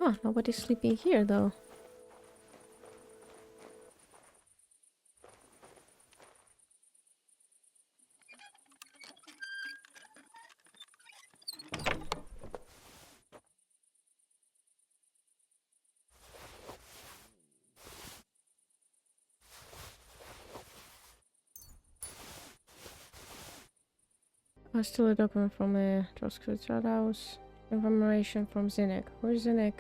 Oh, nobody's sleeping here though. I still a document from a Troskowitz house. Information from Zinnek. Where's Zinnek?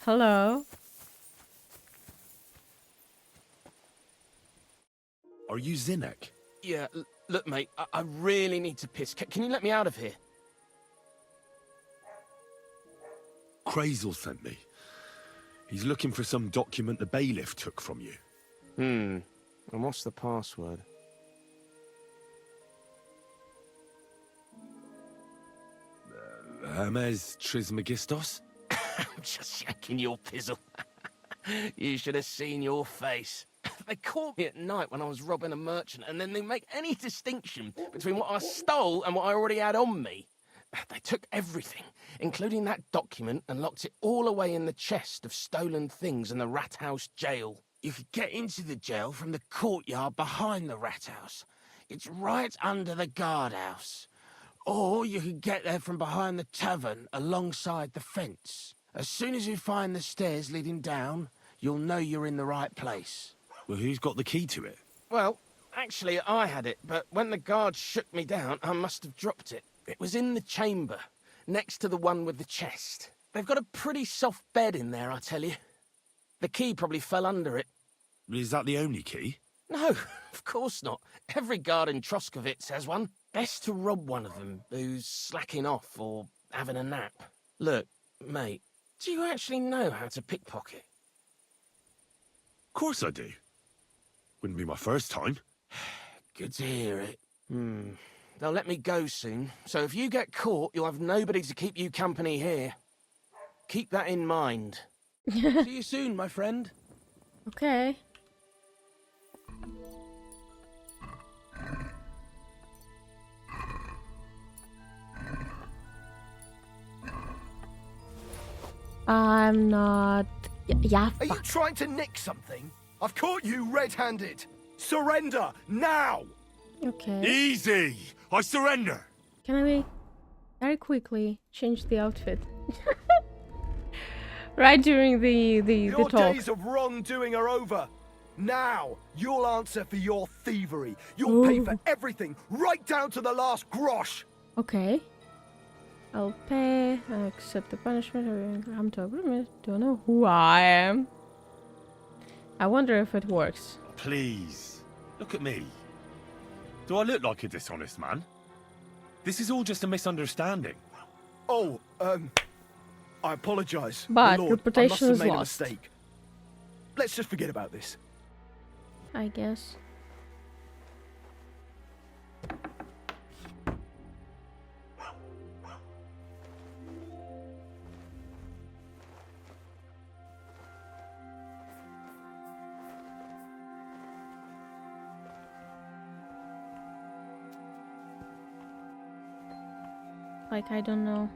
Hello? Are you Zinnek? Yeah, look, mate, I really need to piss. Can you let me out of here? Crazel sent me. He's looking for some document the bailiff took from you. And what's the password? Hermes Trismegistos? I'm just shaking your pizzle. You should have seen your face. They caught me at night when I was robbing a merchant, and then they make any distinction between what I stole and what I already had on me. They took everything, including that document, and locked it all away in the chest of stolen things in the Rat House jail. You could get into the jail from the courtyard behind the Rat House. It's right under the guardhouse. Or you could get there from behind the tavern alongside the fence. As soon as you find the stairs leading down, you'll know you're in the right place. Well, who's got the key to it? Well, actually I had it, but when the guards shook me down, I must have dropped it. It was in the chamber, next to the one with the chest. They've got a pretty soft bed in there, I tell you. The key probably fell under it. Is that the only key? No, of course not. Every guard in Troskowitz has one. Best to rob one of them who's slacking off or having a nap. Look, mate, do you actually know how to pickpocket? Of course I do. Wouldn't be my first time. Good to hear it. They'll let me go soon, so if you get caught, you'll have nobody to keep you company here. Keep that in mind. See you soon, my friend. Okay. I'm not... Yeah, Are you fuck. trying to nick something? I've caught you red-handed. Surrender, now! Okay. Easy! I surrender! Can I very quickly change the outfit? Right during the Your talk. days of wrongdoing are over. Now, you'll answer for your thievery. You'll pay for everything, right down to the last grosh. Okay. I'll pay. I accept the punishment. I'm to agreement. Don't know who I am. I wonder if it works. Please, look at me. Do I look like a dishonest man? This is all just a misunderstanding. Oh, I apologize. But My lord, reputation I must have is made a lost. mistake. Let's just forget about this. I guess. Like, I don't know.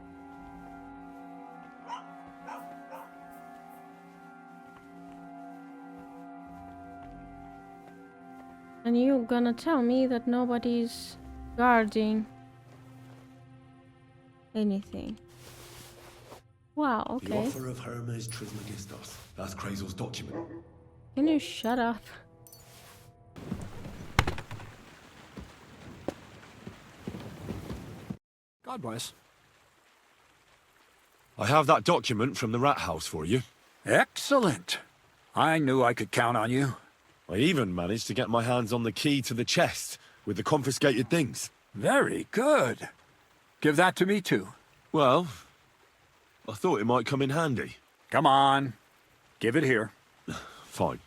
And you gonna tell me that nobody's guarding anything? Wow, The okay. offer of Hermes Trismegistos. That's Crazel's document. Can you shut up? God bless. I have that document from the Rat House for you. Excellent. I knew I could count on you. I even managed to get my hands on the key to the chest with the confiscated things. Very good. Give that to me too. Well, I thought it might come in handy. Come on. Give it here. Fine.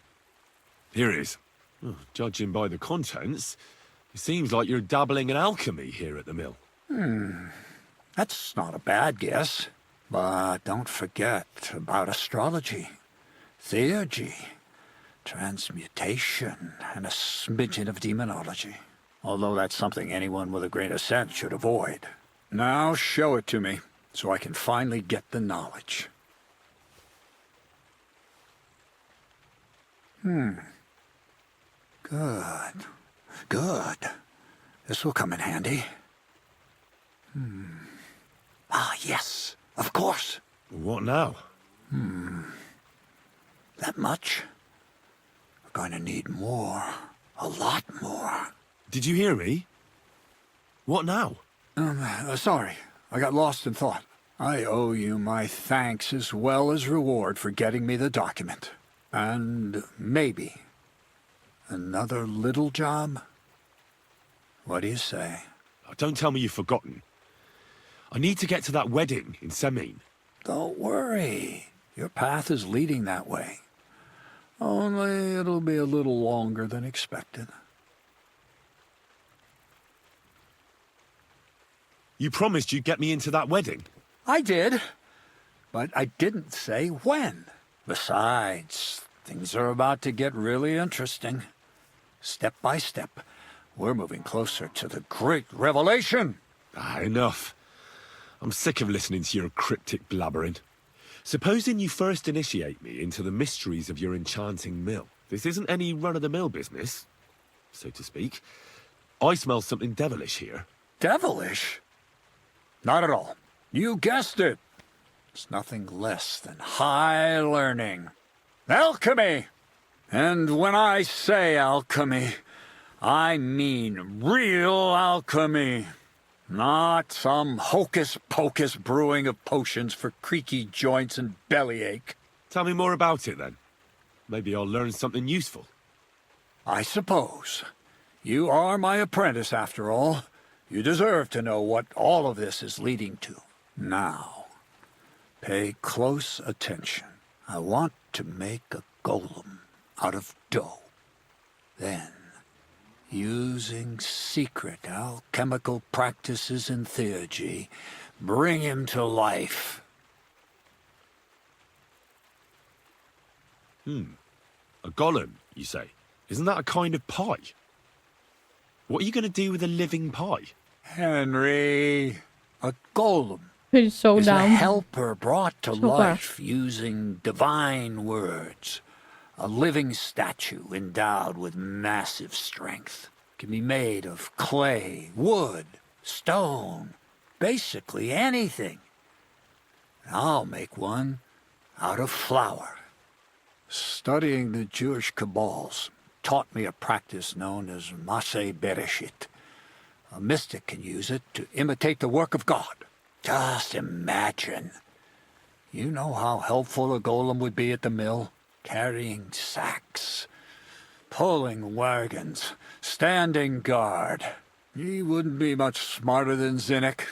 Here it is. Oh, judging by the contents, it seems like you're dabbling in alchemy here at the mill. That's not a bad guess. But don't forget about astrology, theurgy, transmutation, and a smidgen of demonology. Although that's something anyone with a grain of sense should avoid. Now show it to me. so I can finally get the knowledge. Good. Good. This will come in handy. Ah, yes, of course. What now? That much? We're going to need more. A lot more. Did you hear me? What now? Sorry. I got lost in thought. I owe you my thanks as well as reward for getting me the document. And maybe another little job? What do you say? Don't tell me you've forgotten. I need to get to that wedding in Semin. Don't worry. Your path is leading that way. Only it'll be a little longer than expected. You promised you'd get me into that wedding. I did, but I didn't say when. Besides, things are about to get really interesting. Step by step, we're moving closer to the great revelation. Enough. I'm sick of listening to your cryptic blabbering. Supposing you first initiate me into the mysteries of your enchanting mill. This isn't any run-of-the-mill business, so to speak. I smell something devilish here. Devilish? Not at all. You guessed it. It's nothing less than high learning. Alchemy! And when I say alchemy, I mean real alchemy. Not some hocus-pocus brewing of potions for creaky joints and bellyache. Tell me more about it, then. Maybe I'll learn something useful. I suppose. You are my apprentice, after all. You deserve to know what all of this is leading to. Now, pay close attention. I want to make a golem out of dough. Then, using secret alchemical practices and theurgy, bring him to life. A golem, you say? Isn't that a kind of pie? What are you going to do with a living pie? Henry, a golem He's so is a dumb. helper brought to So life using divine words. A living statue endowed with massive strength. Can be made of clay, wood, stone, basically anything. I'll make one out of flour. Studying the Jewish Kabbals taught me a practice known as Maseh Bereshit. A mystic can use it to imitate the work of God. Just imagine. You know how helpful a golem would be at the mill? Carrying sacks, pulling wagons, standing guard. He wouldn't be much smarter than Zinnik,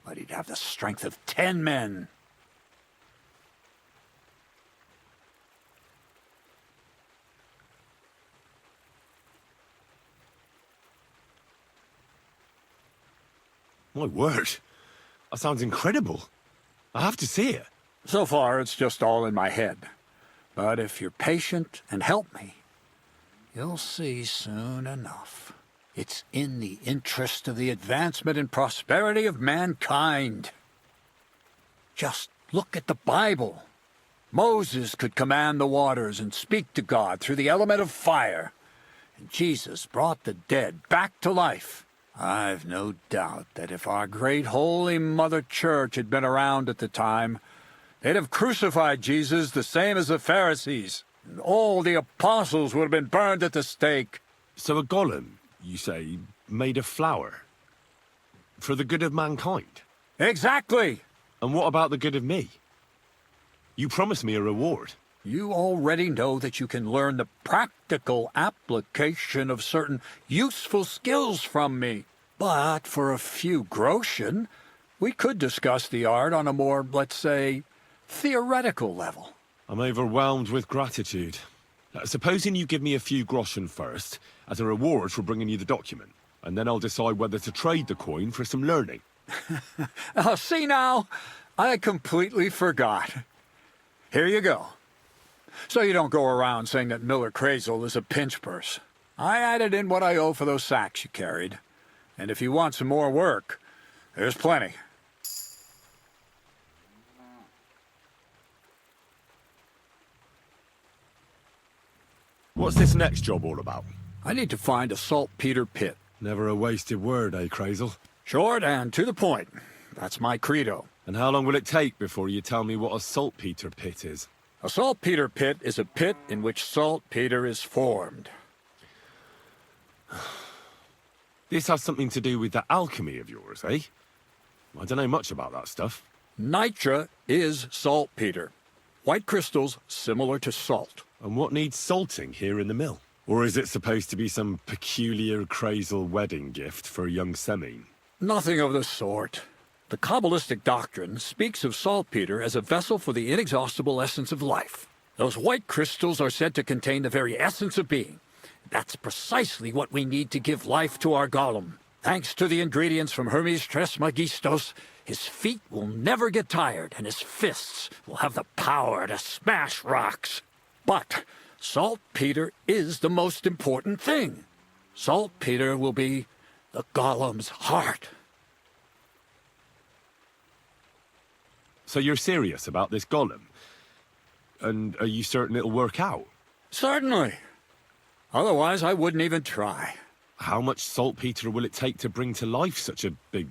but he'd have the strength of 10 men. My word. That sounds incredible. I have to see it. So far, it's just all in my head. But if you're patient and help me, you'll see soon enough. It's in the interest of the advancement and prosperity of mankind. Just look at the Bible. Moses could command the waters and speak to God through the element of fire. And Jesus brought the dead back to life. I've no doubt that if our great holy Mother Church had been around at the time, they'd have crucified Jesus the same as the Pharisees. And all the apostles would have been burned at the stake. So a golem, you say, made of flour? For the good of mankind? Exactly! And what about the good of me? You promised me a reward. You already know that you can learn the practical application of certain useful skills from me. But for a few groschen, we could discuss the art on a more, let's say, theoretical level. I'm overwhelmed with gratitude. Supposing you give me a few groschen first, as a reward for bringing you the document, and then I'll decide whether to trade the coin for some learning. Oh, see now, I completely forgot. Here you go. So you don't go around saying that Miller Crazel is a pinch purse. I added in what I owe for those sacks you carried. And if you want some more work, there's plenty. What's this next job all about? I need to find a saltpeter pit. Never a wasted word, eh, Crazel? Short and to the point. That's my credo. And how long will it take before you tell me what a saltpeter pit is? A saltpeter pit is a pit in which saltpeter is formed. This has something to do with that alchemy of yours, eh? I don't know much about that stuff. Nitra is saltpeter. White crystals similar to salt. And what needs salting here in the mill? Or is it supposed to be some peculiar Crazel wedding gift for a young Semine? Nothing of the sort. The Kabbalistic doctrine speaks of saltpeter as a vessel for the inexhaustible essence of life. Those white crystals are said to contain the very essence of being. That's precisely what we need to give life to our golem. Thanks to the ingredients from Hermes Trismegistos, his feet will never get tired, and his fists will have the power to smash rocks. But saltpeter is the most important thing. Saltpeter will be the golem's heart. So you're serious about this golem? And are you certain it'll work out? Certainly. Otherwise, I wouldn't even try. How much saltpeter will it take to bring to life such a big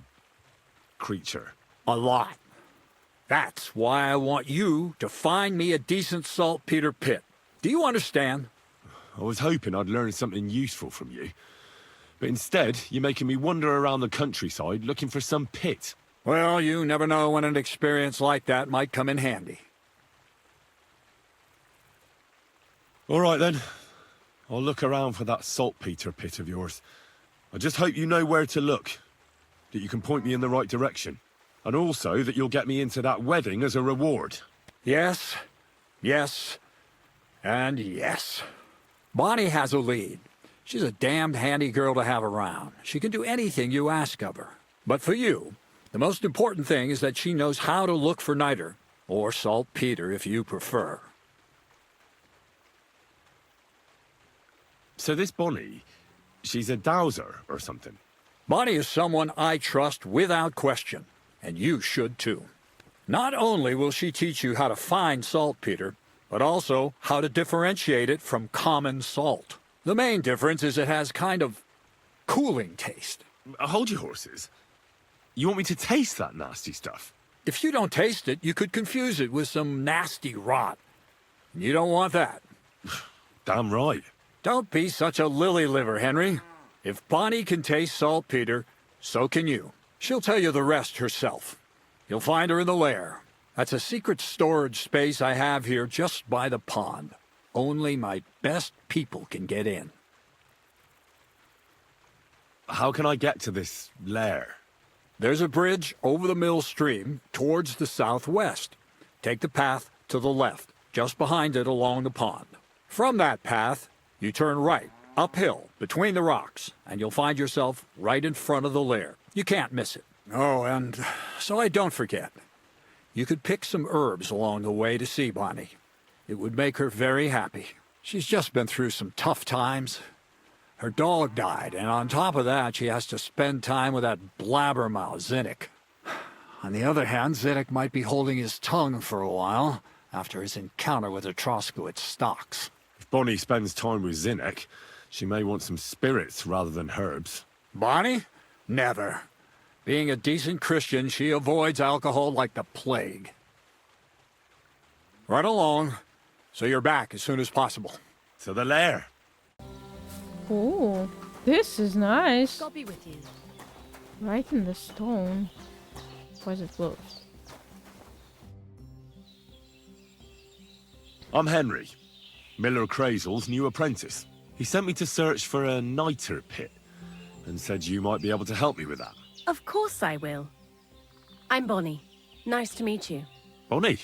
creature? A lot. That's why I want you to find me a decent saltpeter pit. Do you understand? I was hoping I'd learn something useful from you. But instead, you're making me wander around the countryside looking for some pit. Well, you never know when an experience like that might come in handy. All right, then. I'll look around for that saltpeter pit of yours. I just hope you know where to look, that you can point me in the right direction, and also that you'll get me into that wedding as a reward. Yes, yes, and yes. Bonnie has a lead. She's a damned handy girl to have around. She can do anything you ask of her. But for you, the most important thing is that she knows how to look for niter, or saltpeter if you prefer. So this Bonnie, she's a dowser or something? Bonnie is someone I trust without question, and you should too. Not only will she teach you how to find saltpeter, but also how to differentiate it from common salt. The main difference is it has kind of cooling taste. Hold your horses. You want me to taste that nasty stuff? If you don't taste it, you could confuse it with some nasty rot. You don't want that. Damn right. Don't be such a lily-liver, Henry. If Bonnie can taste saltpeter, so can you. She'll tell you the rest herself. You'll find her in the lair. That's a secret storage space I have here just by the pond. Only my best people can get in. How can I get to this lair? There's a bridge over the mill stream towards the southwest. Take the path to the left, just behind it along the pond. From that path, you turn right, uphill, between the rocks, and you'll find yourself right in front of the lair. You can't miss it. Oh, and so I don't forget. You could pick some herbs along the way to see Bonnie. It would make her very happy. She's just been through some tough times. Her dog died, and on top of that, she has to spend time with that blabbermouth, Zinnik. On the other hand, Zinnik might be holding his tongue for a while after his encounter with the Troskowitz stocks. If Bonnie spends time with Zinnik, she may want some spirits rather than herbs. Bonnie? Never. Being a decent Christian, she avoids alcohol like the plague. Right along, so you're back as soon as possible. To the lair. Oh, this is nice. God be with you. Right in the stone. Why is it closed? I'm Henry, Miller Crazel's new apprentice. He sent me to search for a niter pit and said you might be able to help me with that. Of course I will. I'm Bonnie. Nice to meet you. Bonnie?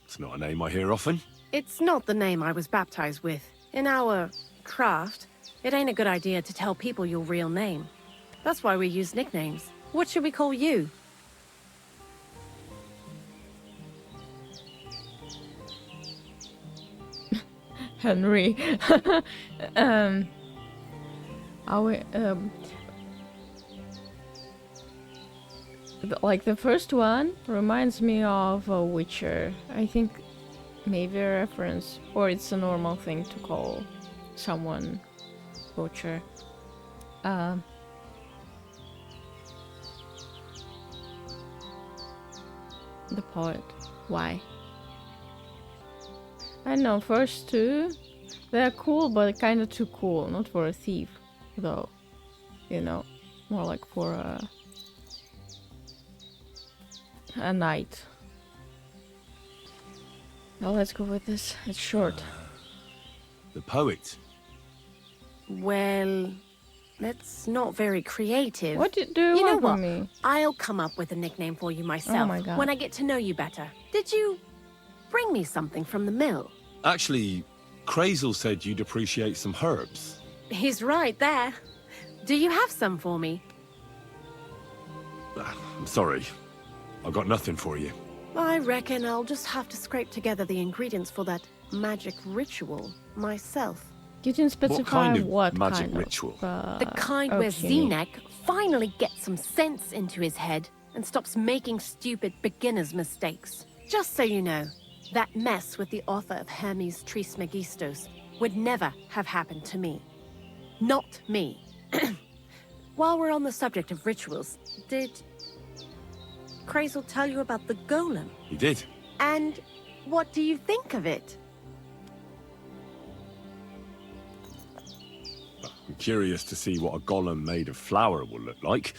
It's not a name I hear often. It's not the name I was baptized with. In our craft, it ain't a good idea to tell people your real name. That's why we use nicknames. What should we call you? Henry. Our, like the first one reminds me of a Witcher. I think maybe a reference, or it's a normal thing to call someone butcher. The poet. Why? I know, first two, they're cool, but kind of too cool. Not for a thief, though. You know, more like for a knight. Now let's go with this. It's short. The poet. Well, that's not very creative. What do you You know want what? from me? I'll come up with a nickname for you myself my God. when I get to know you better. Did you bring me something from the mill? Actually, Crazel said you'd appreciate some herbs. He's right there. Do you have some for me? I'm sorry. I've got nothing for you. I reckon I'll just have to scrape together the ingredients for that magic ritual myself. You didn't specify kind of what magic kind ritual? Of, The kind where okay. Zenek finally gets some sense into his head and stops making stupid beginner's mistakes. Just so you know, that mess with the author of Hermes Trismegistos would never have happened to me. Not me. While we're on the subject of rituals, did Crazel tell you about the golem? He did. And what do you think of it? I'm curious to see what a golem made of flour will look like,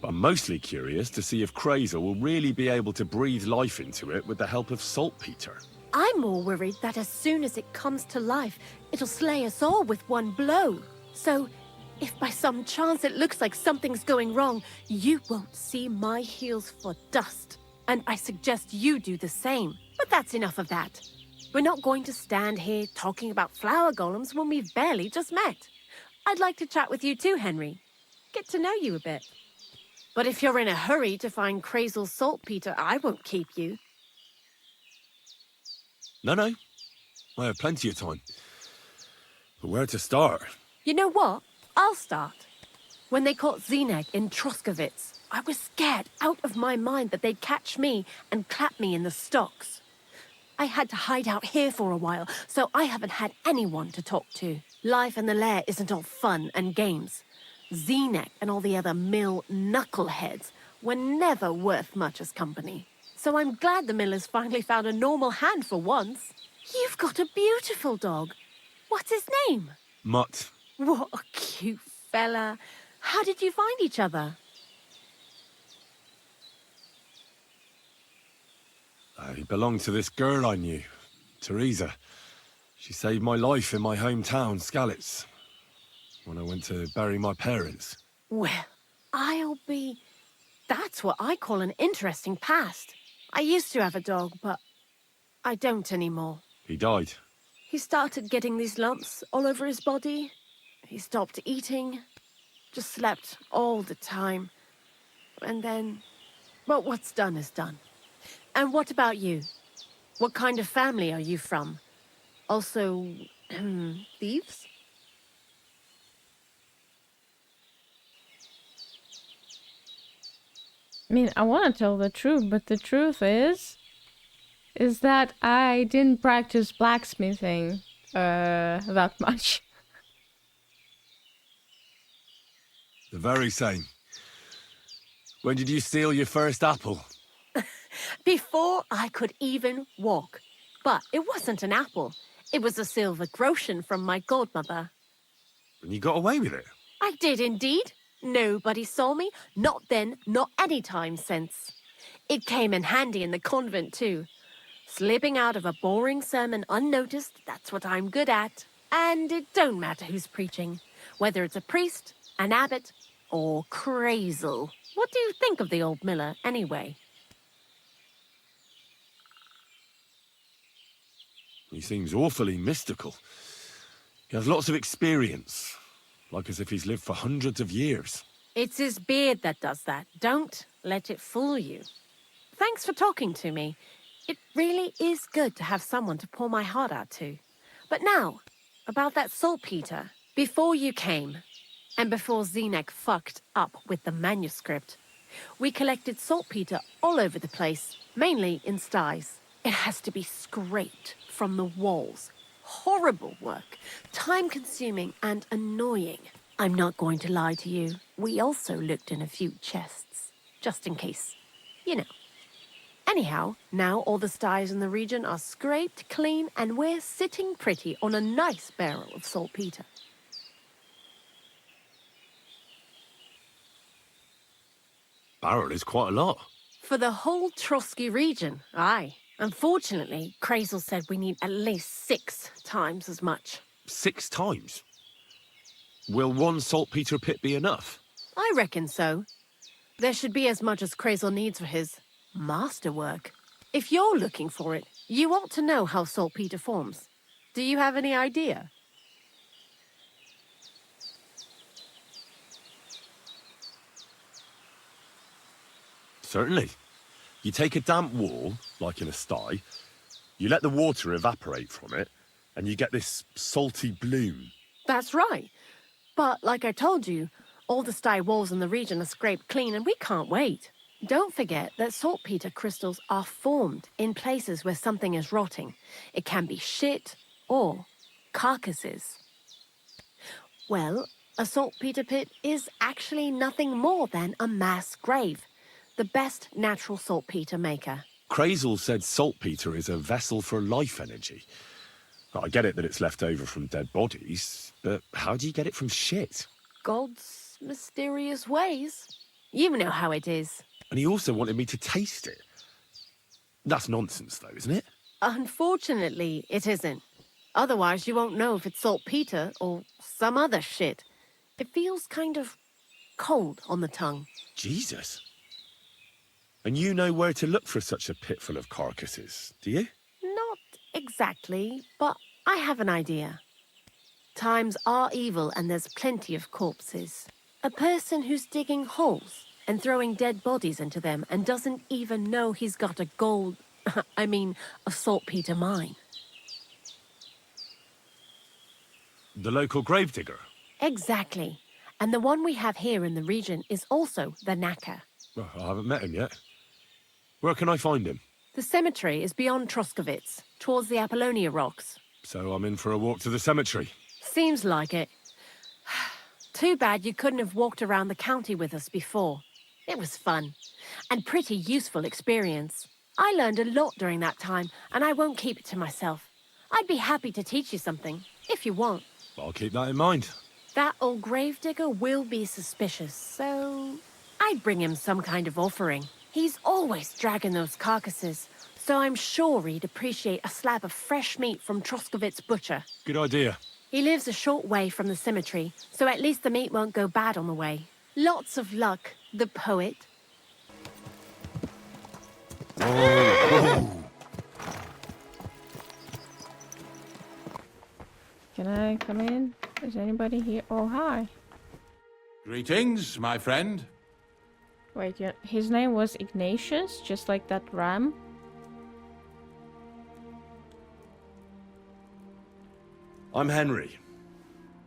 but I'm mostly curious to see if Crazel will really be able to breathe life into it with the help of saltpeter. I'm more worried that as soon as it comes to life, it'll slay us all with one blow. So, if by some chance it looks like something's going wrong, you won't see my heels for dust. And I suggest you do the same. But that's enough of that. We're not going to stand here talking about flower golems when we've barely just met. I'd like to chat with you too, Henry. Get to know you a bit. But if you're in a hurry to find Crazel's saltpeter, I won't keep you. No. I have plenty of time. But where to start? You know what? I'll start. When they caught Zenek in Troskovitz, I was scared out of my mind that they'd catch me and clap me in the stocks. I had to hide out here for a while, so I haven't had anyone to talk to. Life in the lair isn't all fun and games. Zenek and all the other mill knuckleheads were never worth much as company. So I'm glad the miller's finally found a normal hand for once. You've got a beautiful dog. What's his name? Mutt. What a cute fella. How did you find each other? He belonged to this girl I knew, Teresa. She saved my life in my hometown, Skalitz, when I went to bury my parents. Well, I'll be... That's what I call an interesting past. I used to have a dog, but I don't anymore. He died. He started getting these lumps all over his body. He stopped eating, just slept all the time. And then, well, what's done is done. And what about you? What kind of family are you from? Also, thieves? I mean, I want to tell the truth, but the truth is that I didn't practice blacksmithing that much. The very same. When did you steal your first apple? Before I could even walk. But it wasn't an apple. It was a silver groschen from my godmother. And you got away with it? I did indeed. Nobody saw me, not then, not any time since. It came in handy in the convent too. Slipping out of a boring sermon unnoticed, that's what I'm good at. And it don't matter who's preaching, whether it's a priest, an abbot, or Crazel. What do you think of the old miller, anyway? He seems awfully mystical. He has lots of experience, like as if he's lived for hundreds of years. It's his beard that does that. Don't let it fool you. Thanks for talking to me. It really is good to have someone to pour my heart out to. But now, about that saltpeter. Before you came, and before Zenek fucked up with the manuscript, we collected saltpeter all over the place, mainly in sties. It has to be scraped from the walls, horrible work. Time-consuming and annoying. I'm not going to lie to you. We also looked in a few chests. Just in case. You know. Anyhow, now all the styes in the region are scraped clean and we're sitting pretty on a nice barrel of saltpeter. Barrel is quite a lot. For the whole Trotsky region, aye. Unfortunately, Crazel said we need at least 6 times as much. 6 times? Will one saltpeter pit be enough? I reckon so. There should be as much as Crazel needs for his masterwork. If you're looking for it, you ought to know how saltpeter forms. Do you have any idea? Certainly. You take a damp wall, like in a sty, you let the water evaporate from it, and you get this salty bloom. That's right. But like I told you, all the sty walls in the region are scraped clean and we can't wait. Don't forget that saltpeter crystals are formed in places where something is rotting. It can be shit or carcasses. Well, a saltpeter pit is actually nothing more than a mass grave. The best natural saltpeter maker. Crazel said saltpeter is a vessel for life energy. I get it that it's left over from dead bodies, but how do you get it from shit? God's mysterious ways. You know how it is. And he also wanted me to taste it. That's nonsense, though, isn't it? Unfortunately, it isn't. Otherwise, you won't know if it's saltpeter or some other shit. It feels kind of cold on the tongue. Jesus. And you know where to look for such a pit full of carcasses, do you? Not exactly, but I have an idea. Times are evil and there's plenty of corpses. A person who's digging holes and throwing dead bodies into them and doesn't even know he's got a a saltpeter mine. The local gravedigger? Exactly. And the one we have here in the region is also the knacker. Well, I haven't met him yet. Where can I find him? The cemetery is beyond Troskovitz, towards the Apollonia rocks. So I'm in for a walk to the cemetery. Seems like it. Too bad you couldn't have walked around the county with us before. It was fun, and pretty useful experience. I learned a lot during that time, and I won't keep it to myself. I'd be happy to teach you something, if you want. I'll keep that in mind. That old gravedigger will be suspicious, so I'd bring him some kind of offering. He's always dragging those carcasses, so I'm sure he'd appreciate a slab of fresh meat from Troskovitz butcher. Good idea. He lives a short way from the cemetery, so at least the meat won't go bad on the way. Lots of luck, the poet. Can I come in? Is anybody here? Oh, hi. Greetings, my friend. Wait, yeah, his name was Ignatius, just like that ram? I'm Henry.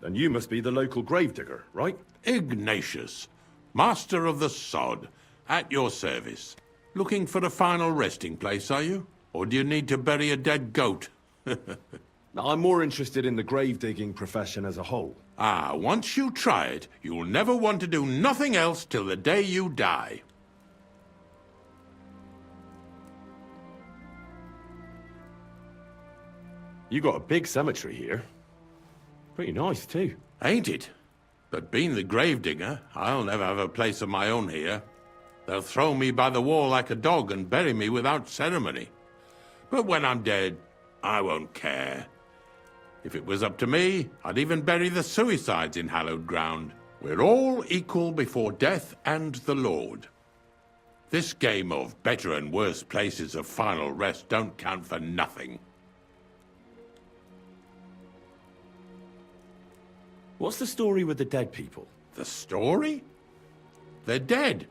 And you must be the local gravedigger, right? Ignatius, master of the sod, at your service. Looking for a final resting place, are you? Or do you need to bury a dead goat? I'm more interested in the grave-digging profession as a whole. Ah, once you try it, you'll never want to do nothing else till the day you die. You got a big cemetery here. Pretty nice, too. Ain't it? But being the gravedigger, I'll never have a place of my own here. They'll throw me by the wall like a dog and bury me without ceremony. But when I'm dead, I won't care. If it was up to me, I'd even bury the suicides in hallowed ground. We're all equal before death and the Lord. This game of better and worse places of final rest don't count for nothing. What's the story with the dead people? The story? They're dead.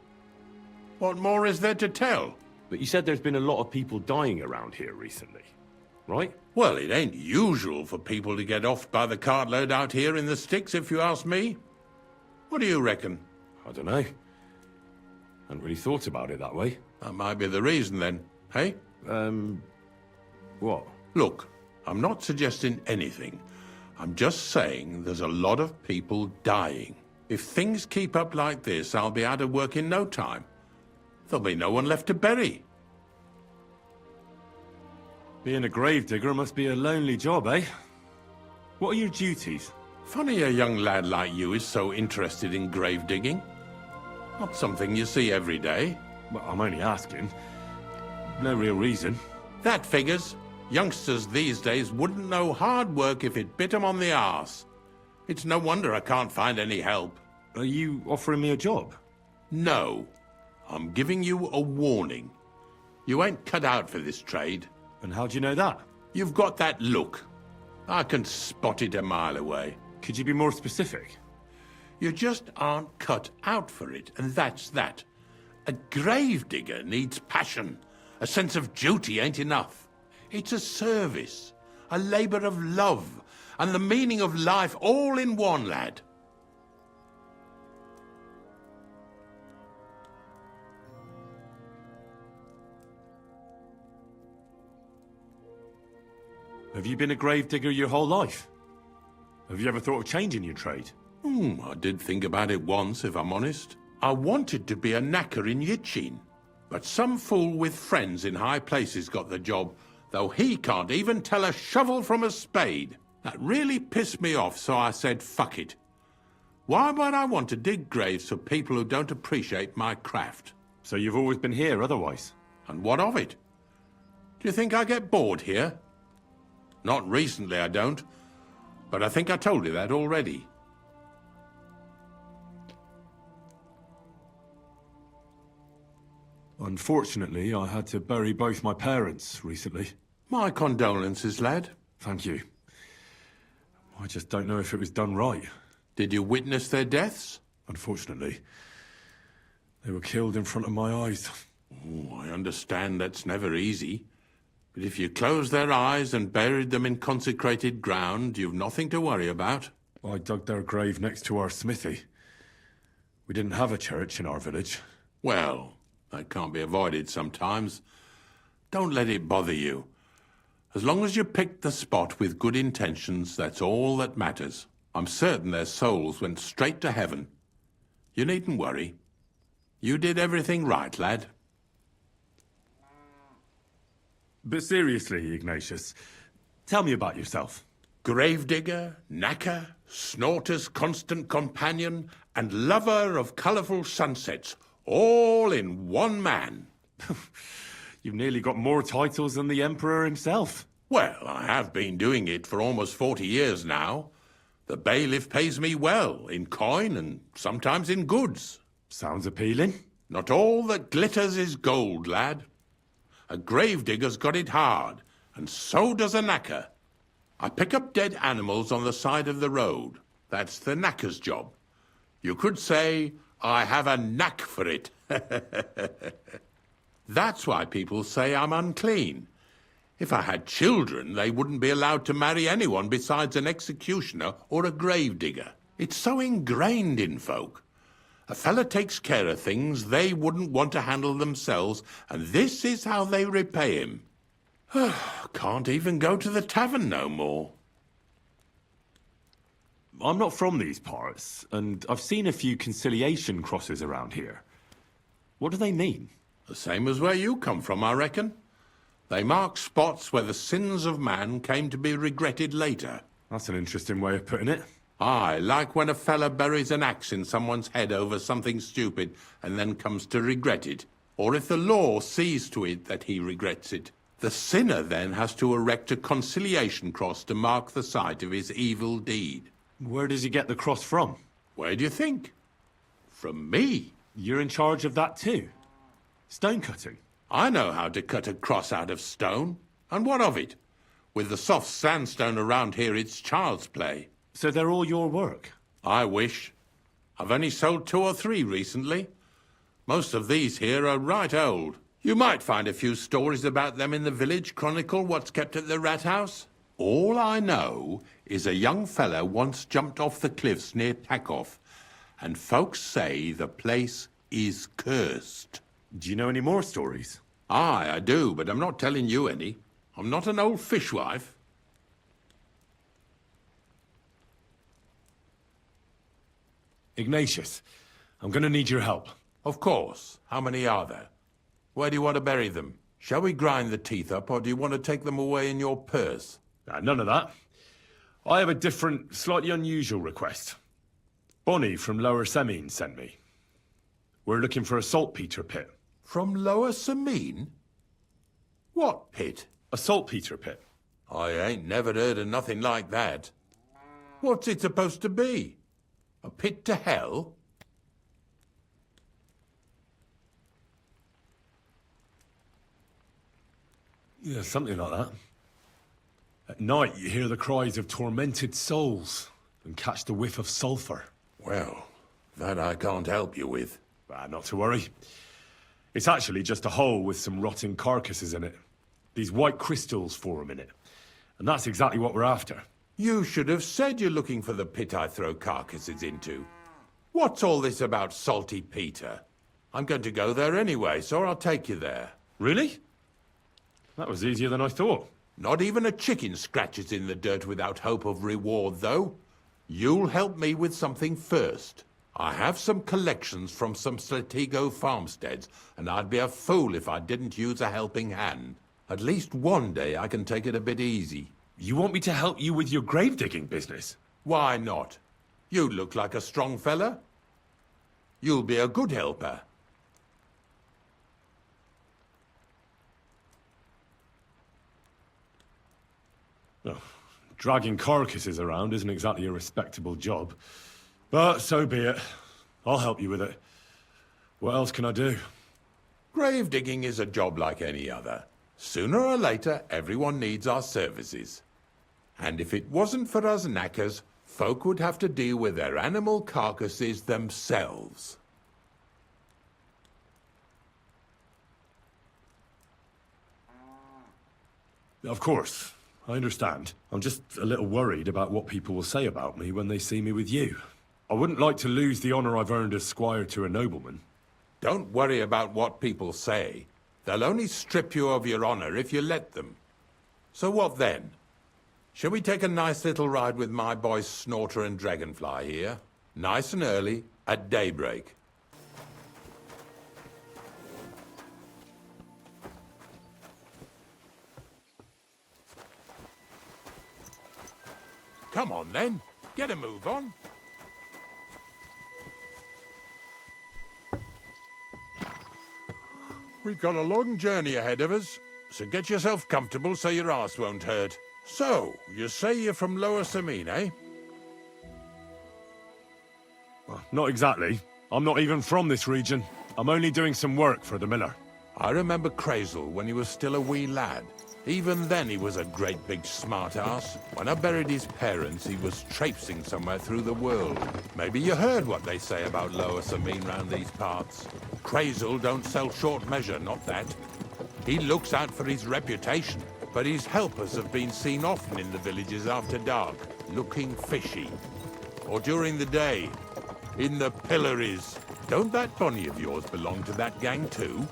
What more is there to tell? But you said there's been a lot of people dying around here recently, right? Well, it ain't usual for people to get off by the cartload out here in the sticks, if you ask me. What do you reckon? I don't know. Hadn't really thought about it that way. That might be the reason, then, hey? What? Look, I'm not suggesting anything. I'm just saying there's a lot of people dying. If things keep up like this, I'll be out of work in no time. There'll be no one left to bury. Being a gravedigger must be a lonely job, eh? What are your duties? Funny a young lad like you is so interested in grave digging. Not something you see every day. Well, I'm only asking. No real reason. That figures. Youngsters these days wouldn't know hard work if it bit 'em on the arse. It's no wonder I can't find any help. Are you offering me a job? No. I'm giving you a warning. You ain't cut out for this trade. And how do you know that? You've got that look. I can spot it a mile away. Could you be more specific? You just aren't cut out for it, and that's that. A gravedigger needs passion. A sense of duty ain't enough. It's a service, a labour of love, and the meaning of life all in one, lad. Have you been a gravedigger your whole life? Have you ever thought of changing your trade? I did think about it once, if I'm honest. I wanted to be a knacker in Yitchin, but some fool with friends in high places got the job, though he can't even tell a shovel from a spade. That really pissed me off, so I said, fuck it. Why would I want to dig graves for people who don't appreciate my craft? So you've always been here otherwise? And what of it? Do you think I get bored here? Not recently, I don't. But I think I told you that already. Unfortunately, I had to bury both my parents recently. My condolences, lad. Thank you. I just don't know if it was done right. Did you witness their deaths? Unfortunately. They were killed in front of my eyes. Oh, I understand that's never easy. But if you closed their eyes and buried them in consecrated ground, you've nothing to worry about. I dug their grave next to our smithy. We didn't have a church in our village. Well, that can't be avoided sometimes. Don't let it bother you. As long as you picked the spot with good intentions, that's all that matters. I'm certain their souls went straight to heaven. You needn't worry. You did everything right, lad. But seriously, Ignatius, tell me about yourself. Gravedigger, knacker, snorter's constant companion, and lover of colourful sunsets, all in one man. You've nearly got more titles than the Emperor himself. Well, I have been doing it for almost 40 years now. The bailiff pays me well, in coin and sometimes in goods. Sounds appealing. Not all that glitters is gold, lad. A gravedigger's got it hard, and so does a knacker. I pick up dead animals on the side of the road. That's the knacker's job. You could say, I have a knack for it. That's why people say I'm unclean. If I had children, they wouldn't be allowed to marry anyone besides an executioner or a gravedigger. It's so ingrained in folk. A fella takes care of things they wouldn't want to handle themselves, and this is how they repay him. Can't even go to the tavern no more. I'm not from these parts, and I've seen a few conciliation crosses around here. What do they mean? The same as where you come from, I reckon. They mark spots where the sins of man came to be regretted later. That's an interesting way of putting it. Aye, like when a fella buries an axe in someone's head over something stupid and then comes to regret it. Or if the law sees to it that he regrets it. The sinner then has to erect a conciliation cross to mark the site of his evil deed. Where does he get the cross from? Where do you think? From me. You're in charge of that too? Stone cutting? I know how to cut a cross out of stone. And what of it? With the soft sandstone around here, it's child's play. So they're all your work? I wish. I've only sold 2 or 3 recently. Most of these here are right old. You might find a few stories about them in the village chronicle what's kept at the rat house. All I know is a young fella once jumped off the cliffs near Takoff, and folks say the place is cursed. Do you know any more stories? Aye, I do, but I'm not telling you any. I'm not an old fishwife. Ignatius, I'm gonna need your help. Of course. How many are there? Where do you want to bury them? Shall we grind the teeth up, or do you want to take them away in your purse? None of that. I have a different, slightly unusual request. Bonnie from Lower Semine sent me. We're looking for a saltpeter pit. From Lower Semine? What pit? A saltpeter pit. I ain't never heard of nothing like that. What's it supposed to be? A pit to hell? Yeah, something like that. At night, you hear the cries of tormented souls and catch the whiff of sulphur. Well, that I can't help you with. Not to worry. It's actually just a hole with some rotting carcasses in it. These white crystals form in it. And that's exactly what we're after. You should have said you're looking for the pit I throw carcasses into. What's all this about Salty Peter? I'm going to go there anyway, so I'll take you there. Really? That was easier than I thought. Not even a chicken scratches in the dirt without hope of reward, though. You'll help me with something first. I have some collections from some Stratego farmsteads, and I'd be a fool if I didn't use a helping hand. At least one day I can take it a bit easy. You want me to help you with your grave-digging business? Why not? You look like a strong fella. You'll be a good helper. Oh, dragging carcasses around isn't exactly a respectable job. But so be it. I'll help you with it. What else can I do? Grave digging is a job like any other. Sooner or later, everyone needs our services. And if it wasn't for us knackers, folk would have to deal with their animal carcasses themselves. Of course. I understand. I'm just a little worried about what people will say about me when they see me with you. I wouldn't like to lose the honor I've earned as squire to a nobleman. Don't worry about what people say. They'll only strip you of your honor if you let them. So what then? Shall we take a nice little ride with my boys Snorter and Dragonfly here? Nice and early, at daybreak. Come on then, get a move on. We've got a long journey ahead of us, so get yourself comfortable so your arse won't hurt. So, you say you're from Lower Semine, eh? Well, not exactly. I'm not even from this region. I'm only doing some work for the miller. I remember Crazel when he was still a wee lad. Even then he was a great big smart-ass. When I buried his parents, he was traipsing somewhere through the world. Maybe you heard what they say about Lower Semine round these parts. Crazel don't sell short measure, not that. He looks out for his reputation, but his helpers have been seen often in the villages after dark, looking fishy. Or during the day, in the pillories. Don't that Bonnie of yours belong to that gang too?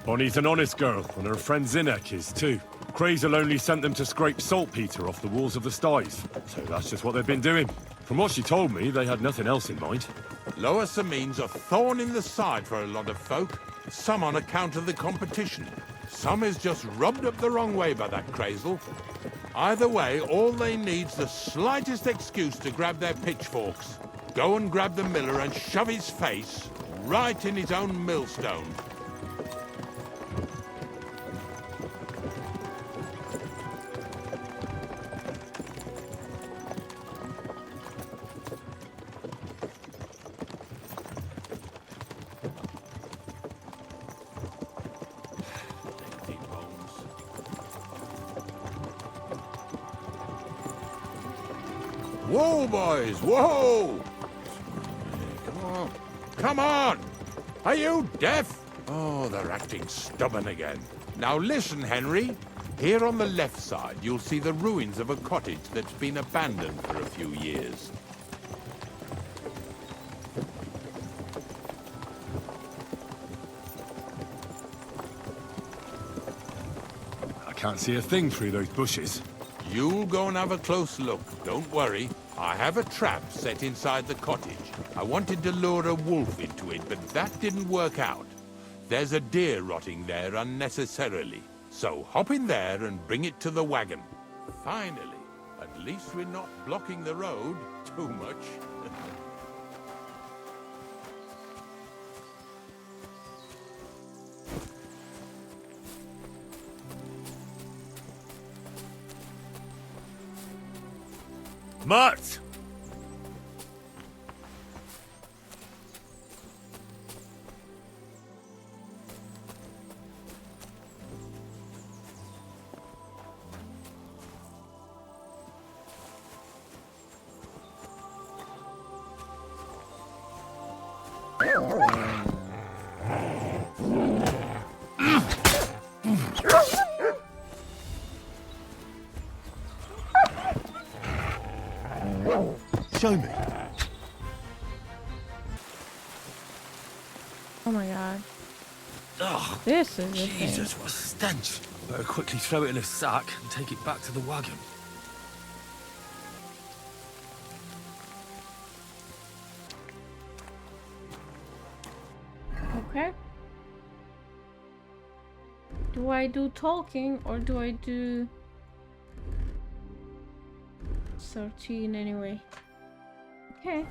Bonnie's an honest girl, and her friend Zinek is too. Crazel only sent them to scrape saltpeter off the walls of the sties, so that's just what they've been doing. From what she told me, they had nothing else in mind. Lower Semine's a thorn in the side for a lot of folk. Some on account of the competition. Some is just rubbed up the wrong way by that Crazel. Either way, all they need's the slightest excuse to grab their pitchforks. Go and grab the miller and shove his face right in his own millstone. Whoa, boys, whoa! Come on, come on! Are you deaf? Oh, they're acting stubborn again. Now listen, Henry. Here on the left side, you'll see the ruins of a cottage that's been abandoned for a few years. I can't see a thing through those bushes. You'll go and have a close look, don't worry. I have a trap set inside the cottage. I wanted to lure a wolf into it, but that didn't work out. There's a deer rotting there unnecessarily. So hop in there and bring it to the wagon. Finally, at least we're not blocking the road too much. Mart! Show me. Oh my god. Ugh, This is the Jesus, what a stench. Better quickly throw it in a sack and take it back to the wagon. thing. Okay. Do I do talking or do I do 13 anyway? Okay.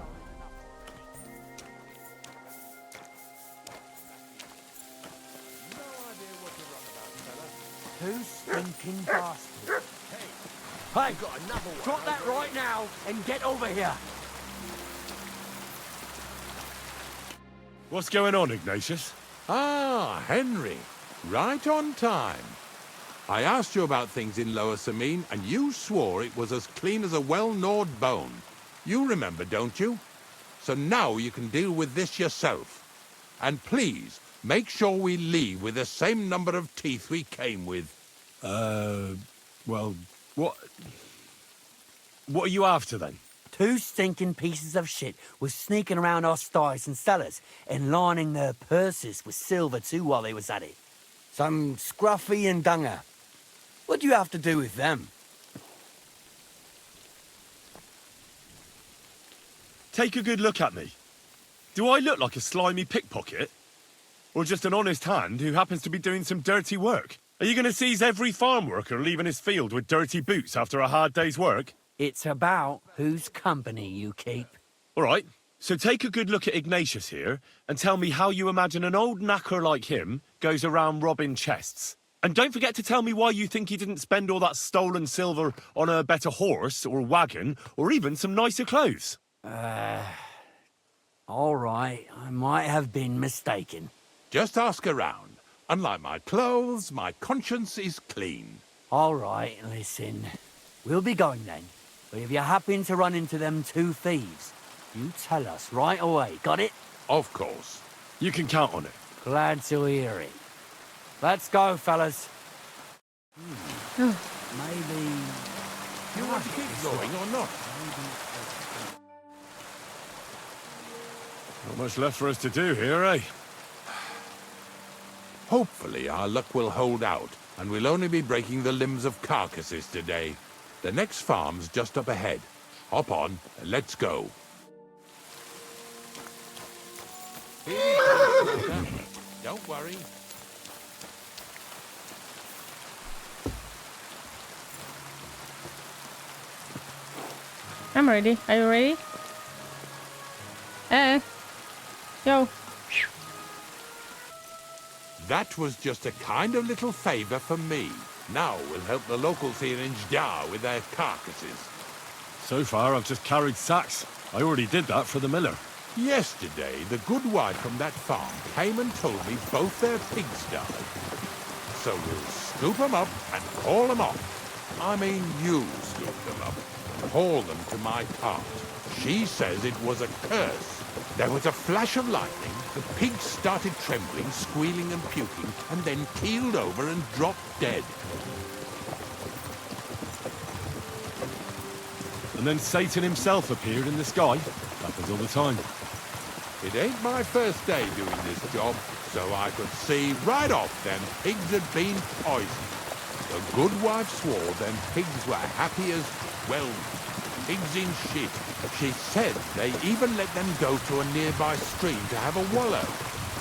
Two stinking bastards. Hey, drop that right now and get over here. What's going on, Ignatius? Ah, Henry. Right on time. I asked you about things in Lower Samine, and you swore it was as clean as a well-gnawed bone. You remember, don't you? So now you can deal with this yourself. And please, make sure we leave with the same number of teeth we came with. Well, what are you after then? Two stinking pieces of shit was sneaking around our sties and cellars and lining their purses with silver too while they was at it. Some Scruffy and Dunger. What do you have to do with them? Take a good look at me. Do I look like a slimy pickpocket? Or just an honest hand who happens to be doing some dirty work? Are you going to seize every farm worker leaving his field with dirty boots after a hard day's work? It's about whose company you keep. All right, so take a good look at Ignatius here and tell me how you imagine an old knacker like him goes around robbing chests. And don't forget to tell me why you think he didn't spend all that stolen silver on a better horse or wagon or even some nicer clothes. All right, I might have been mistaken. Just ask around. Unlike my clothes, my conscience is clean. All right, listen. We'll be going then. But if you happen to run into them two thieves, you tell us right away, got it? Of course. You can count on it. Glad to hear it. Let's go, fellas. Maybe... You want to keep going or not? Not much left for us to do here, eh? Hopefully our luck will hold out, and we'll only be breaking the limbs of carcasses today. The next farm's just up ahead. Hop on, and let's go. Don't worry. I'm ready. Are you ready? Yo. That was just a kind of little favor for me. Now we'll help the locals here in Jdar with their carcasses. So far, I've just carried sacks. I already did that for the miller. Yesterday, the good wife from that farm came and told me both their pigs died. So we'll scoop them up and haul them off. I mean, you scoop them up. Haul them to my cart. She says it was a curse. There was a flash of lightning, the pigs started trembling, squealing and puking, and then keeled over and dropped dead. And then Satan himself appeared in the sky. Happens all the time. It ain't my first day doing this job, so I could see right off them pigs had been poisoned. The good wife swore them pigs were happy as, well, Pigs in shit. She said they even let them go to a nearby stream to have a wallow.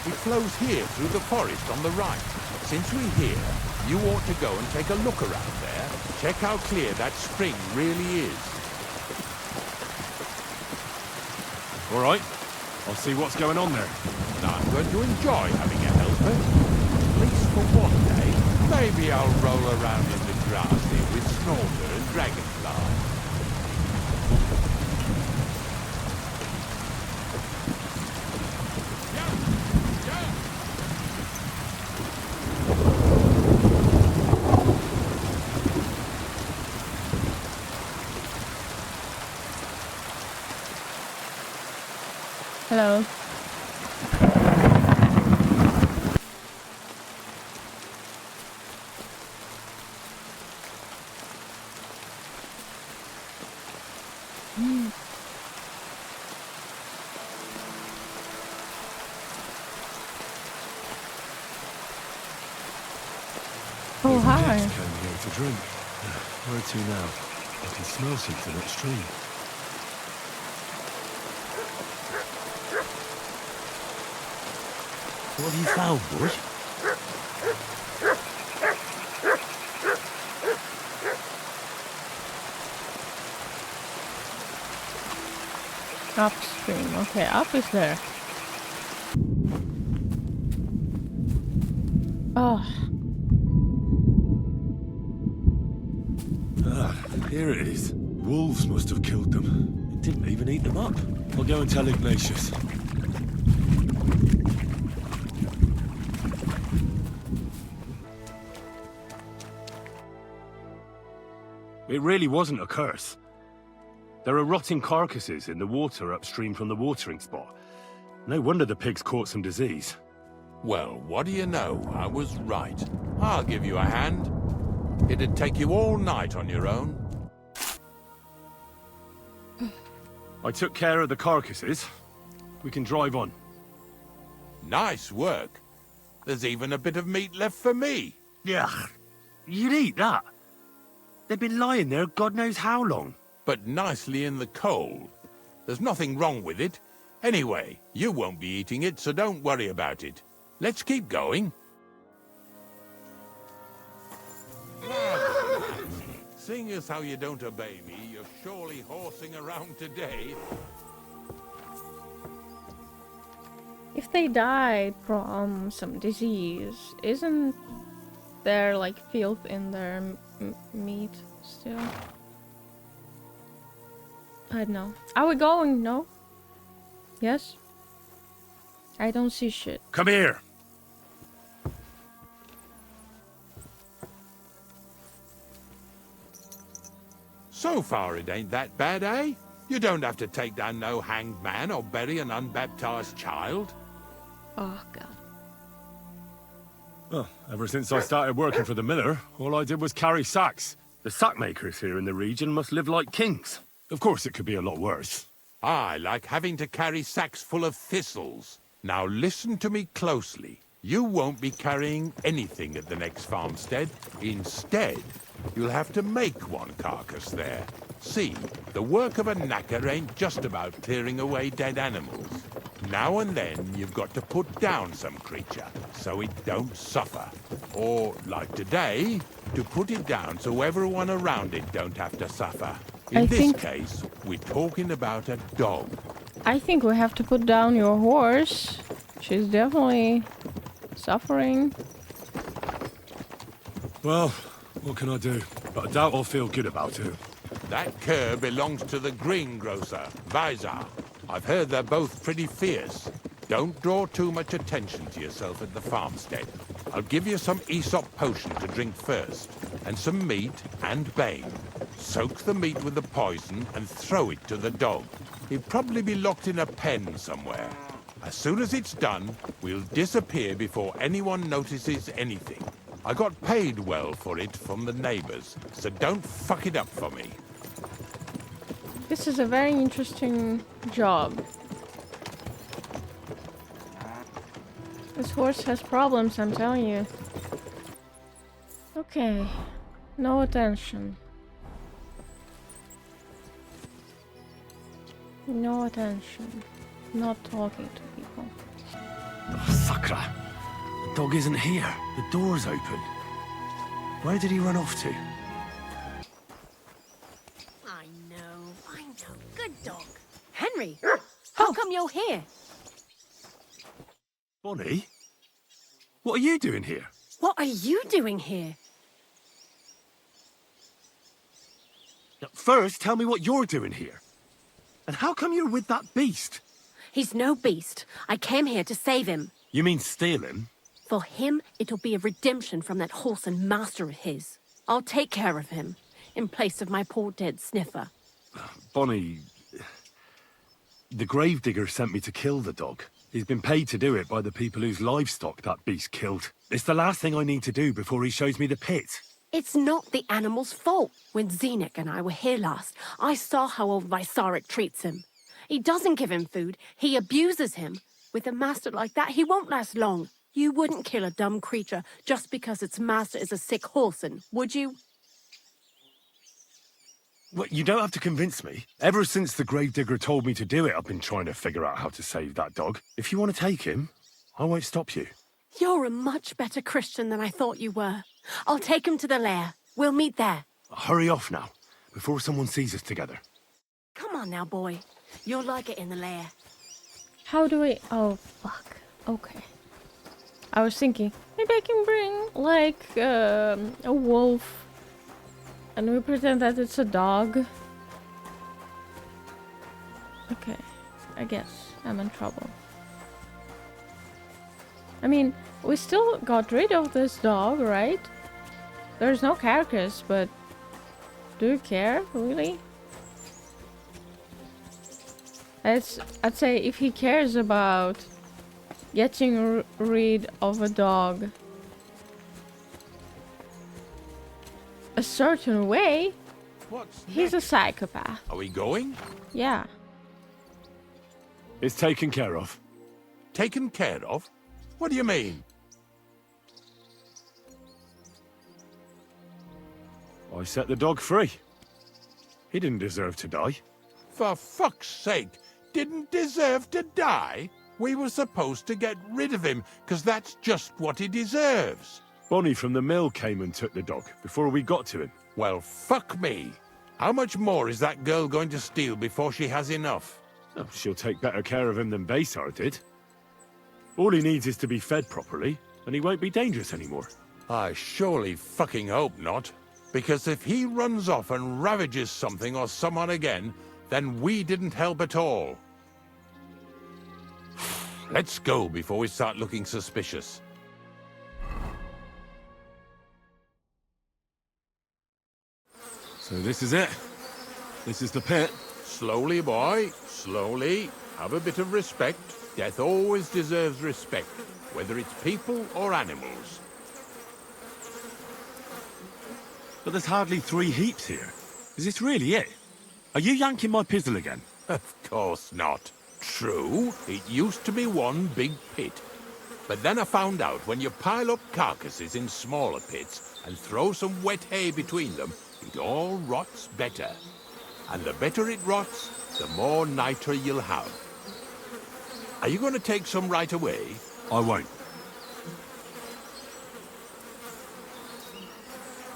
It flows here through the forest on the right. Since we're here, you ought to go and take a look around there. Check how clear that spring really is. All right. I'll see what's going on there. And I'm going to enjoy having a helper. At least for one day. Maybe I'll roll around in the grass here with Snorter and Dragonfly. Hello. Oh, Those hi. pigs came here to drink. Where to now? I can smell something upstream. What have you found, boy? Upstream. Okay, up is there. Oh, Ah, here it is. Wolves must have killed them. It didn't even eat them up. I'll go and tell Ignatius. It really wasn't a curse. There are rotting carcasses in the water upstream from the watering spot. No wonder the pigs caught some disease. Well, what do you know? I was right. I'll give you a hand. It'd take you all night on your own. I took care of the carcasses. We can drive on. Nice work. There's even a bit of meat left for me. Yeah, you'd eat that. They've been lying there God knows how long. But nicely in the cold. There's nothing wrong with it. Anyway, you won't be eating it, so don't worry about it. Let's keep going. Seeing as how you don't obey me, you're surely horsing around today. if they died from some disease, isn't there like filth in their meat still? I don't know. Are we going? No? Yes? I don't see shit. Come here. So far it ain't that bad, eh? You don't have to take down no hanged man or bury an unbaptized child. Oh god. Well, ever since I started working for the miller, all I did was carry sacks. The sack makers here in the region must live like kings. Of course, it could be a lot worse. I like having to carry sacks full of thistles. Now listen to me closely. You won't be carrying anything at the next farmstead. Instead, you'll have to make one carcass there. See, the work of a knacker ain't just about clearing away dead animals. Now and then, you've got to put down some creature, so it don't suffer. Or, like today, to put it down so everyone around it don't have to suffer. In this case, we're talking about a dog. I think we have to put down your horse. She's definitely suffering. Well, what can I do? But I doubt I'll feel good about it. That cur belongs to the greengrocer, Vizar. I've heard they're both pretty fierce. Don't draw too much attention to yourself at the farmstead. I'll give you some Aesop potion to drink first, and some meat and bane. Soak the meat with the poison and throw it to the dog. He'll probably be locked in a pen somewhere. As soon as it's done, we'll disappear before anyone notices anything. I got paid well for it from the neighbors, so don't fuck it up for me. This is a very interesting job. This horse has problems, I'm telling you. Okay. No attention. No attention. Not talking to people. Oh, Sakra. The dog isn't here. The door's open. Where did he run off to? I know. Good dog. Henry, how come you're here? Bonnie? What are you doing here? What are you doing here? Now, first, tell me what you're doing here. And how come you're with that beast? He's no beast. I came here to save him. You mean steal him? For him, it'll be a redemption from that whoreson master of his. I'll take care of him, in place of my poor dead sniffer. Bonnie... The gravedigger sent me to kill the dog. He's been paid to do it by the people whose livestock that beast killed. It's the last thing I need to do before he shows me the pit. It's not the animal's fault. When Zenek and I were here last, I saw how old Vysarik treats him. He doesn't give him food, he abuses him. With a master like that, he won't last long. You wouldn't kill a dumb creature just because its master is a sick whoreson, would you? Well, you don't have to convince me. Ever since the gravedigger told me to do it, I've been trying to figure out how to save that dog. If you want to take him, I won't stop you. You're a much better Christian than I thought you were. I'll take him to the lair. We'll meet there. Hurry off now, before someone sees us together. Come on now, boy. You'll like it in the lair. How do we... Oh, fuck. Okay. I was thinking, maybe I can bring, like, a wolf. And we pretend that it's a dog. Okay. I guess I'm in trouble. I mean, we still got rid of this dog, right? There's no carcass, but... Do you care, really? I'd say if he cares about getting rid of a dog a certain way, he's a psychopath. Are we going? Yeah. It's taken care of. Taken care of? What do you mean? I set the dog free. He didn't deserve to die. For fuck's sake, didn't deserve to die? We were supposed to get rid of him, because that's just what he deserves. Bonnie from the mill came and took the dog before we got to him. Well, fuck me. How much more is that girl going to steal before she has enough? Oh, she'll take better care of him than Baysar did. All he needs is to be fed properly, and he won't be dangerous anymore. I surely fucking hope not. Because if he runs off and ravages something or someone again, then we didn't help at all. Let's go before we start looking suspicious. So this is it. This is the pit. Slowly, boy. Slowly. Have a bit of respect. Death always deserves respect, whether it's people or animals. But there's hardly 3 heaps here. Is this really it? Are you yanking my pizzle again? Of course not. True, it used to be one big pit. But then I found out when you pile up carcasses in smaller pits and throw some wet hay between them, it all rots better. And the better it rots, the more niter you'll have. Are you going to take some right away? I won't.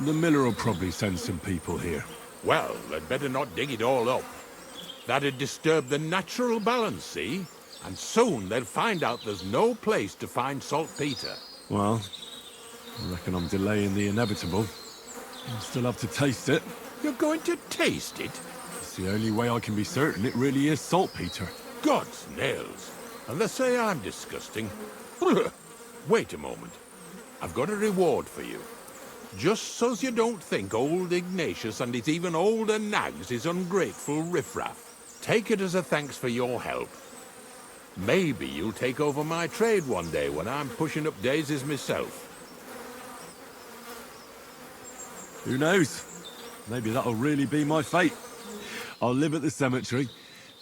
The miller will probably send some people here. Well, they'd better not dig it all up. That'd disturb the natural balance, see? And soon they'll find out there's no place to find saltpeter. Well, I reckon I'm delaying the inevitable. I'll still have to taste it. You're going to taste it? It's the only way I can be certain it really is saltpeter. God's nails. And they say I'm disgusting. Wait a moment. I've got a reward for you. Just so's you don't think old Ignatius and his even older nags is ungrateful riffraff. Take it as a thanks for your help. Maybe you'll take over my trade one day when I'm pushing up daisies myself. Who knows? Maybe that'll really be my fate. I'll live at the cemetery,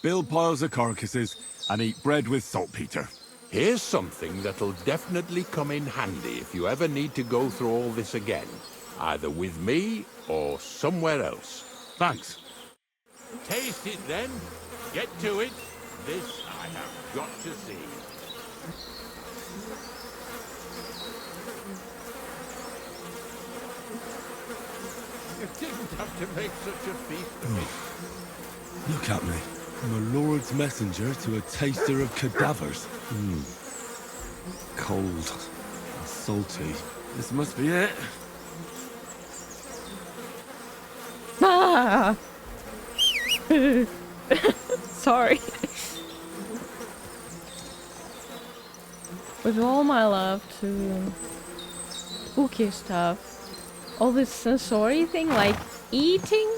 build piles of carcasses, and eat bread with saltpeter. Here's something that'll definitely come in handy if you ever need to go through all this again. Either with me or somewhere else. Thanks. Taste it then. Get to it. This I have got to see. You didn't have to make such a feast of it. Look at me. I'm a lord's messenger to a taster of cadavers. Cold and salty. This must be it. Ah! Sorry. With all my love to spooky stuff, all this sensory thing like eating,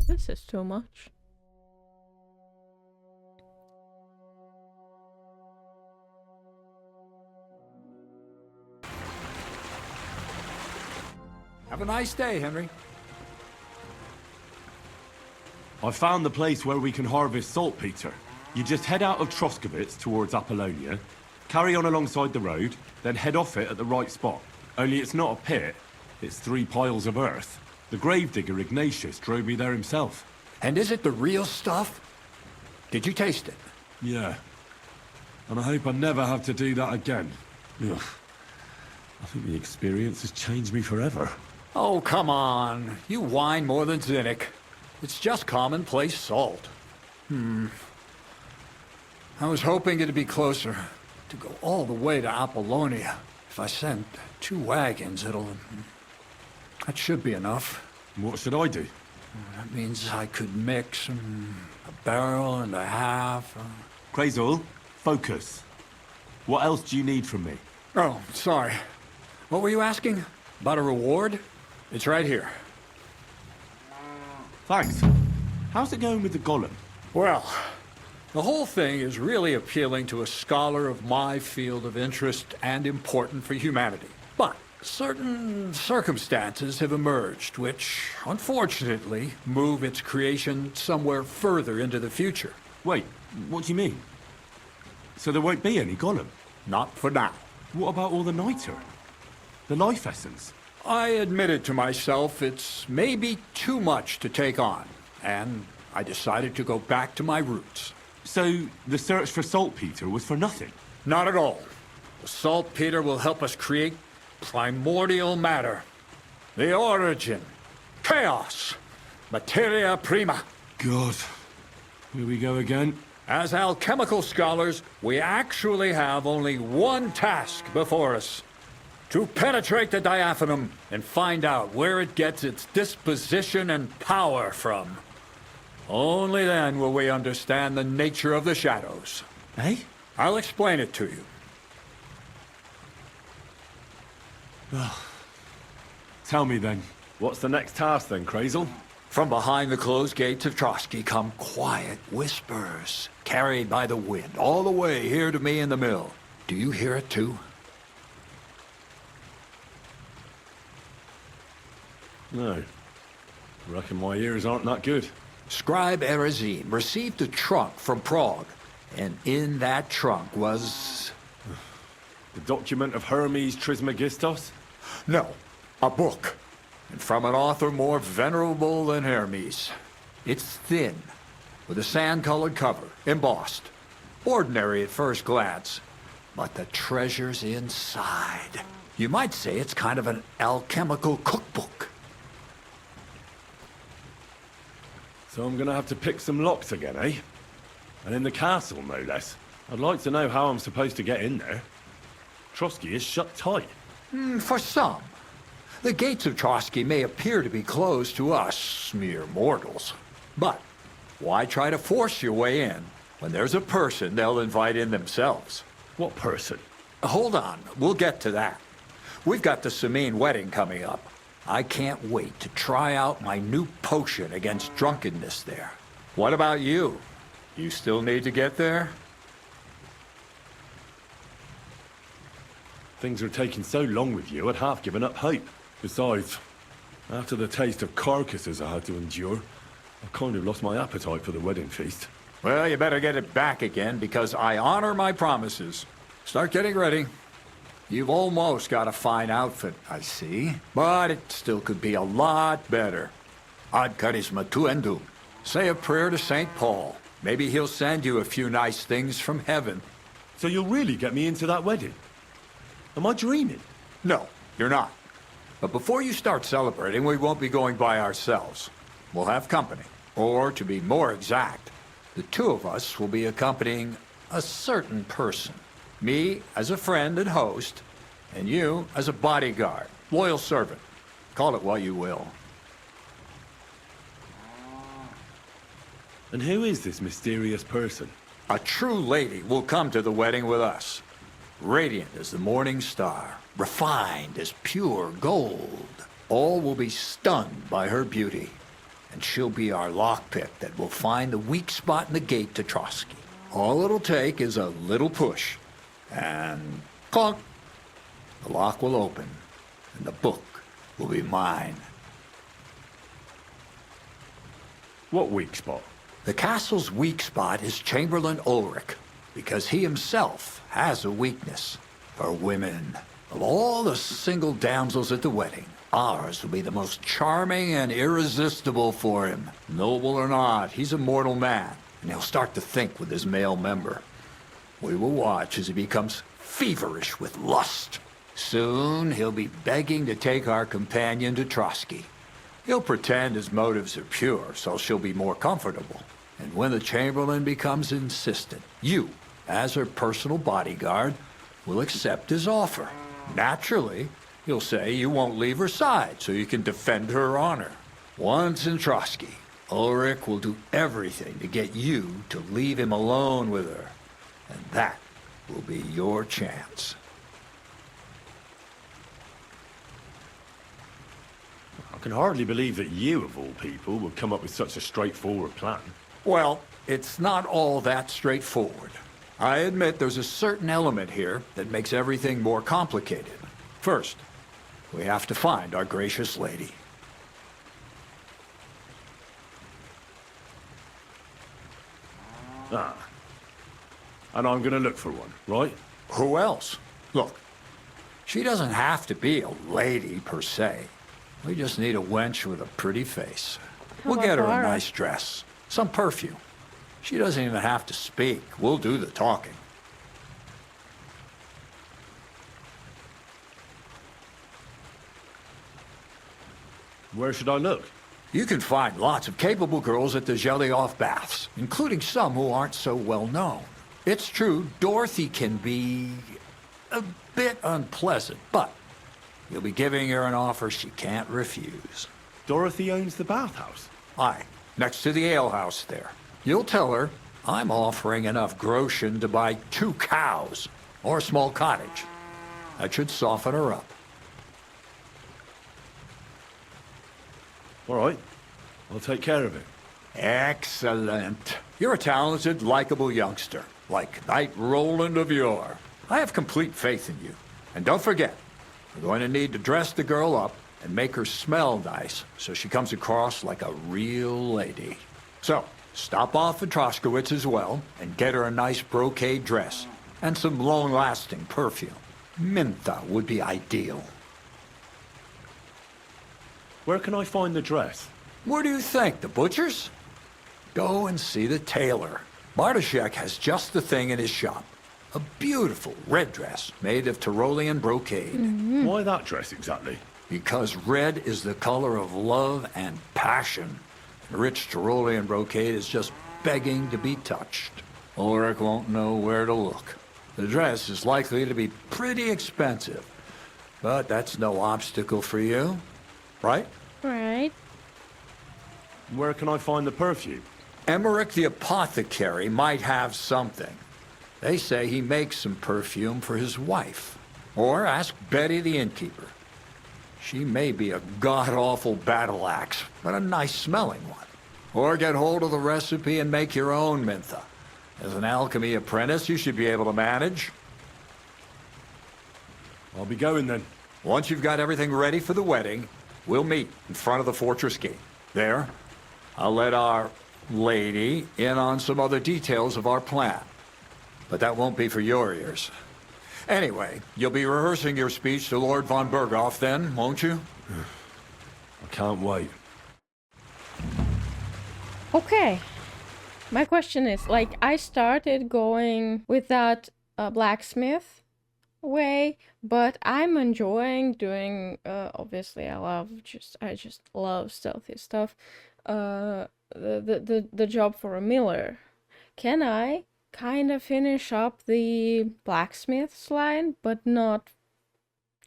this is too much. Have a nice day, Henry. I found the place where we can harvest saltpeter. You just head out of Troskovitz towards Apollonia, carry on alongside the road, then head off it at the right spot. Only it's not a pit, it's 3 piles of earth. The gravedigger Ignatius drove me there himself. And is it the real stuff? Did you taste it? Yeah. And I hope I never have to do that again. Ugh. I think the experience has changed me forever. Oh, come on. You whine more than Zinnik. It's just commonplace salt. I was hoping it'd be closer. To go all the way to Apollonia. If I send 2 wagons, that should be enough. What should I do? That means I could mix a barrel and a half. Crazul, focus. What else do you need from me? Oh, sorry. What were you asking? About a reward? It's right here. Thanks. How's it going with the golem? Well, the whole thing is really appealing to a scholar of my field of interest and important for humanity. But certain circumstances have emerged which, unfortunately, move its creation somewhere further into the future. Wait, what do you mean? So there won't be any golem? Not for now. What about all the niter? The life essence? I admitted to myself it's maybe too much to take on, and I decided to go back to my roots. So the search for saltpeter was for nothing? Not at all. The saltpeter will help us create primordial matter. The origin. Chaos. Materia prima. God. Here we go again. As alchemical scholars, we actually have only one task before us. To penetrate the diaphanum and find out where it gets its disposition and power from. Only then will we understand the nature of the shadows. Eh? I'll explain it to you. Tell me then, what's the next task then, Crazul? From behind the closed gates of Trotsky come quiet whispers, carried by the wind, all the way here to me in the mill. Do you hear it too? No. Reckon my ears aren't that good. Scribe Erezim received a trunk from Prague, and in that trunk was... The document of Hermes Trismegistos? No, a book. And from an author more venerable than Hermes. It's thin, with a sand-colored cover, embossed. Ordinary at first glance, but the treasure's inside. You might say it's kind of an alchemical cookbook. So I'm gonna have to pick some locks again, eh? And in the castle, no less. I'd like to know how I'm supposed to get in there. Trotsky is shut tight. For some. The gates of Trotsky may appear to be closed to us, mere mortals. But why try to force your way in when there's a person they'll invite in themselves? What person? Hold on, we'll get to that. We've got the Samine wedding coming up. I can't wait to try out my new potion against drunkenness there. What about you? You still need to get there? Things are taking so long with you, I'd half given up hope. Besides, after the taste of carcasses I had to endure, I've kind of lost my appetite for the wedding feast. Well, you better get it back again, because I honor my promises. Start getting ready. You've almost got a fine outfit, I see. But it still could be a lot better. Ad charisma tuendum. Say a prayer to St. Paul. Maybe he'll send you a few nice things from heaven. So you'll really get me into that wedding? Am I dreaming? No, you're not. But before you start celebrating, we won't be going by ourselves. We'll have company. Or, to be more exact, the two of us will be accompanying a certain person. Me as a friend and host, and you as a bodyguard, loyal servant. Call it what you will. And who is this mysterious person? A true lady will come to the wedding with us. Radiant as the morning star, refined as pure gold. All will be stunned by her beauty. And she'll be our lockpick that will find the weak spot in the gate to Trotsky. All it'll take is a little push. And clunk! The lock will open, and the book will be mine. What weak spot? The castle's weak spot is Chamberlain Ulrich, because he himself has a weakness for women. Of all the single damsels at the wedding, ours will be the most charming and irresistible for him. Noble or not, he's a mortal man, and he'll start to think with his male member. We will watch as he becomes feverish with lust. Soon, he'll be begging to take our companion to Trotsky. He'll pretend his motives are pure, so she'll be more comfortable. And when the Chamberlain becomes insistent, you, as her personal bodyguard, will accept his offer. Naturally, you'll say you won't leave her side so you can defend her honor. Once in Trotsky, Ulrich will do everything to get you to leave him alone with her. And that will be your chance. I can hardly believe that you, of all people, would come up with such a straightforward plan. Well, it's not all that straightforward. I admit there's a certain element here that makes everything more complicated. First, we have to find our gracious lady. Ah. And I'm gonna look for one, right? Who else? Look, she doesn't have to be a lady per se. We just need a wench with a pretty face. We'll get her a nice dress, some perfume. She doesn't even have to speak. We'll do the talking. Where should I look? You can find lots of capable girls at the Gelioff baths, including some who aren't so well known. It's true, Dorothy can be a bit unpleasant, but you'll be giving her an offer she can't refuse. Dorothy owns the bathhouse? Aye, next to the alehouse there. You'll tell her I'm offering enough groschen to buy 2 cows or a small cottage. That should soften her up. All right. I'll take care of it. Excellent. You're a talented, likable youngster, like Knight Roland of yore. I have complete faith in you. And don't forget, we're going to need to dress the girl up and make her smell nice so she comes across like a real lady. So, stop off at Troskowitz as well and get her a nice brocade dress and some long-lasting perfume. Mintha would be ideal. Where can I find the dress? Where do you think? The butcher's? Go and see the tailor. Bartoszek has just the thing in his shop. A beautiful red dress made of Tyrolean brocade. Why that dress exactly? Because red is the color of love and passion. Rich Tyrolean brocade is just begging to be touched. Ulrich won't know where to look. The dress is likely to be pretty expensive, but that's no obstacle for you, right? Right. Where can I find the perfume? Emmerich the apothecary might have something. They say he makes some perfume for his wife. Or ask Betty the innkeeper. She may be a god-awful battle axe, but a nice-smelling one. Or get hold of the recipe and make your own Mintha. As an alchemy apprentice, you should be able to manage. I'll be going then. Once you've got everything ready for the wedding, we'll meet in front of the fortress gate. There, I'll let our lady in on some other details of our plan. But that won't be for your ears. Anyway, you'll be rehearsing your speech to Lord von Berghoff then, won't you? I can't wait. Okay. My question is, like, I started going with that blacksmith way, but I'm enjoying doing, obviously I just love stealthy stuff. The job for a miller. Can I kind of finish up the blacksmith's line, but not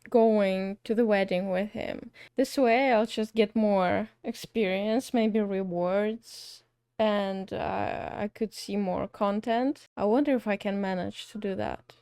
going to the wedding with him? This way I'll just get more experience, maybe rewards, and I could see more content. I wonder if I can manage to do that.